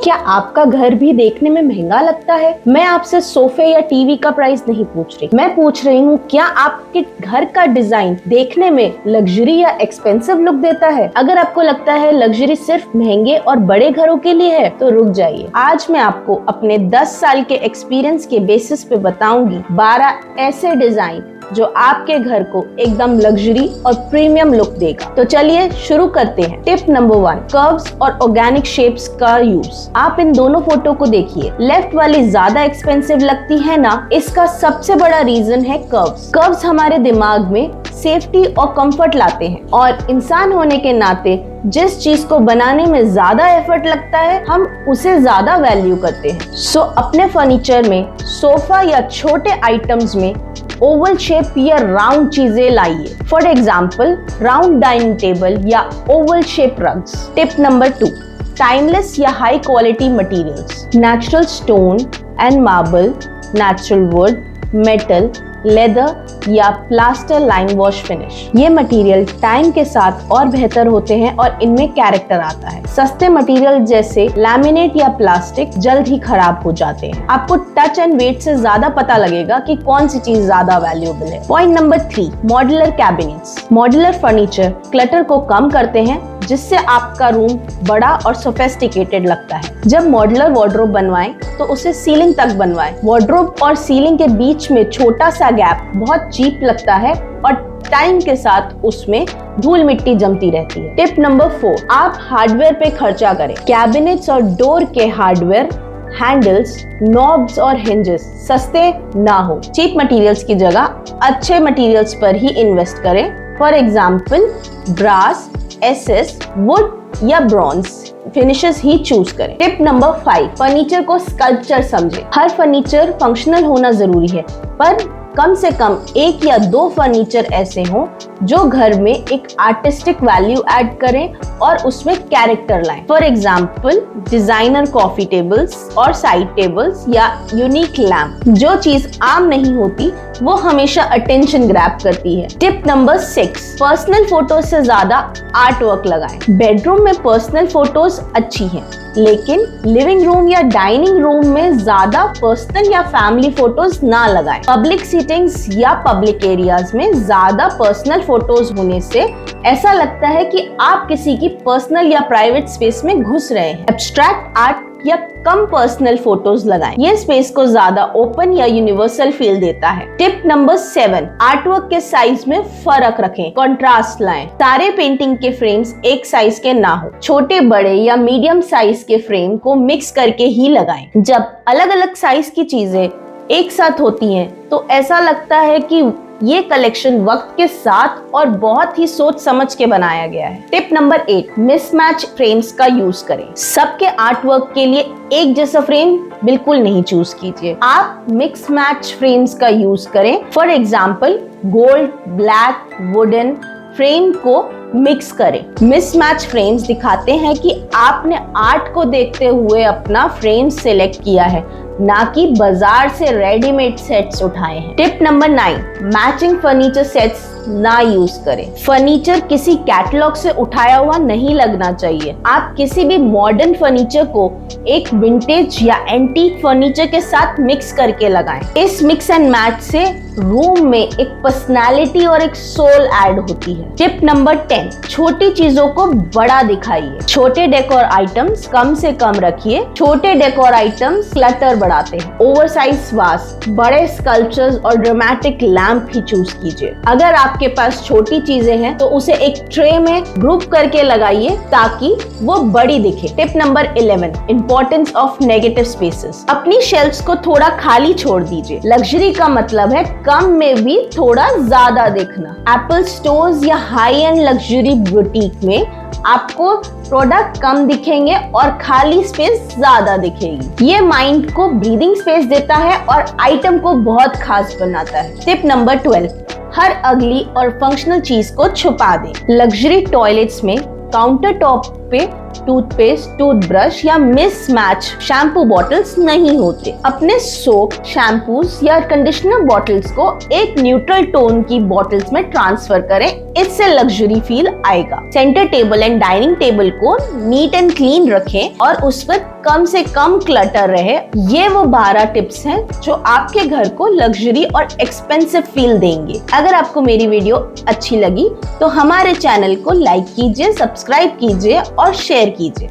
क्या आपका घर भी देखने में महंगा लगता है? मैं आपसे सोफे या टीवी का प्राइस नहीं पूछ रही, मैं पूछ रही हूँ क्या आपके घर का डिजाइन देखने में लग्जरी या एक्सपेंसिव लुक देता है? अगर आपको लगता है लग्जरी सिर्फ महंगे और बड़े घरों के लिए है तो रुक जाइए। आज मैं आपको अपने 10 साल के एक्सपीरियंस के बेसिस पे बताऊंगी 12 ऐसे डिजाइन जो आपके घर को एकदम लग्जरी और प्रीमियम लुक देगा। तो चलिए शुरू करते हैं। टिप नंबर 1, कर्व्स और ऑर्गेनिक शेप्स का यूज। आप इन दोनों फोटो को देखिए, लेफ्ट वाली ज्यादा एक्सपेंसिव लगती है ना, इसका सबसे बड़ा रीजन है कर्व्स। कर्व्स हमारे दिमाग में सेफ्टी और कंफर्ट लाते हैं और इंसान होने के नाते जिस चीज को बनाने में ज्यादा एफर्ट लगता है हम उसे ज्यादा वैल्यू करते हैं। सो अपने फर्नीचर में सोफा या छोटे आइटम्स में ओवल शेप या राउंड चीजें लाइए। For example round dining table या oval shape rugs. Tip number 2, timeless या high quality materials. Natural stone and marble, natural wood, metal, leather या प्लास्टर लाइन वॉश फिनिश। ये मटेरियल टाइम के साथ और बेहतर होते हैं और इनमें कैरेक्टर आता है। सस्ते मटेरियल जैसे लैमिनेट या प्लास्टिक जल्द ही खराब हो जाते हैं। आपको टच एंड वेट से ज्यादा पता लगेगा कि कौन सी चीज ज्यादा वैल्यूएबल है। Point number 3, modular cabinets. Modular furniture clutter को कम करते हैं जिससे आपका रूम बड़ा और सोफिस्टिकेटेड लगता है। जब मॉड्यूलर वार्डरोब बनवाएं तो उसे सीलिंग तक बनवाएं। वार्डरोब और सीलिंग के बीच में छोटा सा गैप बहुत चीप लगता है और टाइम के साथ उसमें धूल मिट्टी जमती रहती है। टिप नंबर 4, आप हार्डवेयर पे खर्चा करें। कैबिनेट्स और डोर के हार्डवेयर, हैंडल्स, नॉब्स और हिंजेस सस्ते ना हो। चीप मटेरियल्स की जगह अच्छे मटेरियल्स पर ही इन्वेस्ट करें। For example brass, SS, wood या ब्रॉन्ज फिनिशेस ही चूज करें। टिप नंबर 5, फर्नीचर को स्कल्पचर समझें। हर फर्नीचर फंक्शनल होना जरूरी है, पर कम से कम 1 या 2 फर्नीचर ऐसे हों जो घर में एक आर्टिस्टिक वैल्यू ऐड करें और उसमें कैरेक्टर लाएं। For example designer coffee tables और साइड टेबल्स या यूनिक लैम्प। जो चीज आम नहीं होती वो हमेशा अटेंशन ग्रैब करती है। टिप नंबर 6, पर्सनल फोटोज से ज्यादा आर्ट वर्क लगाएं। बेडरूम में पर्सनल फोटोज अच्छी हैं, लेकिन लिविंग रूम या डाइनिंग रूम में ज्यादा पर्सनल या फैमिली फोटोज ना लगाएं। पब्लिक सीटिंग्स या पब्लिक एरियाज में ज्यादा पर्सनल फोटोज होने से ऐसा लगता है कि आप किसी की पर्सनल या प्राइवेट स्पेस में घुस रहे हैं। एब्स्ट्रैक्ट आर्ट या कम पर्सनल फोटोज लगाएं। ये स्पेस को ज्यादा ओपन या यूनिवर्सल फील देता है। टिप नंबर 7, आर्टवर्क के साइज में फर्क रखें, कंट्रास्ट लाएं। सारे पेंटिंग के फ्रेम्स एक साइज के ना हो। छोटे, बड़े या मीडियम साइज के फ्रेम को मिक्स करके ही लगाएं। जब अलग अलग साइज की चीजें एक साथ होती हैं तो ऐसा लगता है कि ये कलेक्शन वक्त के साथ और बहुत ही सोच समझ के बनाया गया है। टिप नंबर 8, मिसमैच फ्रेम्स का यूज करें। सबके आर्टवर्क के लिए एक जैसा फ्रेम बिल्कुल नहीं चूज कीजिए। आप मिक्स मैच फ्रेम्स का यूज करें। For example gold, black, wooden frame को मिक्स करें। मिसमैच फ्रेम्स दिखाते हैं कि आपने आर्ट को देखते हुए अपना फ्रेम सिलेक्ट किया है, ना कि बाजार से रेडीमेड सेट्स उठाए हैं। Tip number 9, matching furniture sets ना यूज करें। फर्नीचर किसी कैटलॉग से उठाया हुआ नहीं लगना चाहिए। आप किसी भी मॉडर्न फर्नीचर को एक विंटेज या एंटीक फर्नीचर के साथ मिक्स करके लगाएं। इस मिक्स एंड मैच से रूम में एक पर्सनालिटी और एक सोल ऐड होती है। टिप नंबर 10, छोटी चीजों को बड़ा दिखाइए। छोटे डेकोर आइटम्स कम से कम रखिए। छोटे डेकोर आइटम्स क्लटर बढ़ाते हैं। ओवरसाइज वास, बड़े स्कल्पचर्स और ड्रामेटिक लैंप ही चूज कीजिए। अगर आपके पास छोटी चीजें हैं तो उसे एक ट्रे में ग्रुप करके लगाइए ताकि वो बड़ी दिखे। Tip number 11, importance of negative spaces. अपनी शेल्फ्स को थोड़ा खाली छोड़ दीजिए। लग्जरी का मतलब है कम में भी थोड़ा ज्यादा देखना। एप्पल स्टोर्स या हाई एंड लग्जरी बुटीक में आपको प्रोडक्ट कम दिखेंगे और खाली स्पेस ज्यादा दिखेगी। ये माइंड को ब्रीदिंग स्पेस देता है और आइटम को बहुत खास बनाता है। टिप नंबर 12, हर अगली और फंक्शनल चीज को छुपा दें। लग्जरी टॉयलेट्स में काउंटर टॉप पे टूथपेस्ट, टूथब्रश या मिसमैच शैम्पू बॉटल्स नहीं होते। अपने सोप, शैम्पूज या कंडीशनर बॉटल्स को एक न्यूट्रल टोन की बॉटल्स में ट्रांसफर करें, इससे लग्जरी फील आएगा। Centre table and dining table को नीट एंड क्लीन रखें और उस पर कम से कम क्लटर रहे। ये वो 12 टिप्स हैं जो आपके घर को लग्जरी और एक्सपेंसिव फील देंगे। अगर आपको मेरी वीडियो अच्छी लगी तो हमारे चैनल को लाइक कीजिए, सब्सक्राइब कीजिए और शेयर कीजिए।